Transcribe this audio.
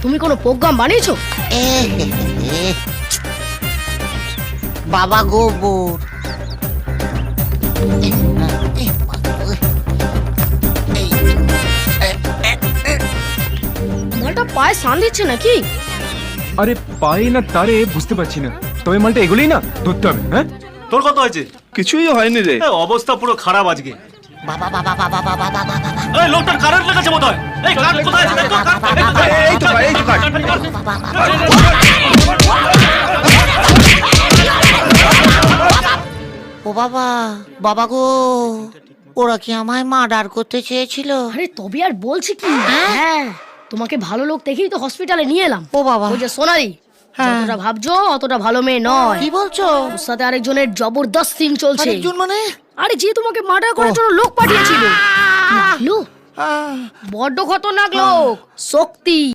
তুমি কোনো প্রোগ্রাম বানিয়েছো? বাবা গোবর। মালটা পায়ে সান দিচ্ছে নাকি? আরে পায়ে না তারে বুঝতে পারছি না, তবে মালটা এগুলোই না ধরতে হবে। হ্যাঁ, তোর কত হয়েছে? কিছুই হয়নি রে। অবস্থা পুরো খারাপ আজকে। বাবা বাবা বাবা বাবা বাবা বাবা এই লোকটার কারেন্ট লেগেছে বোধহয়। এই কারেন্ট কোথায় আছে? দেখো এই তো ভাই, এই তো ভাই। ও বাবা, বাবা গো, ওরা কি আমায় মার্ডার করতে চেয়েছিল? আরে তবে আর বলছি কি, হ্যাঁ তোমাকে ভালো লোক দেখেই তো হসপিটালে নিয়ে এলাম। ও বাবা, ওই যে সোনালি, যতটা ভাবছো অতটা ভালো মেয়ে নয়। কি বলছো? ওর সাথে আরেকজনের জবরদস্ত সিন চলছে। আরেকজন মানে? আরে যে তোমাকে মার্ডার করার জন্য লোক পাঠিয়েছিল। বড্ড খতরনাক লোক, শক্তি।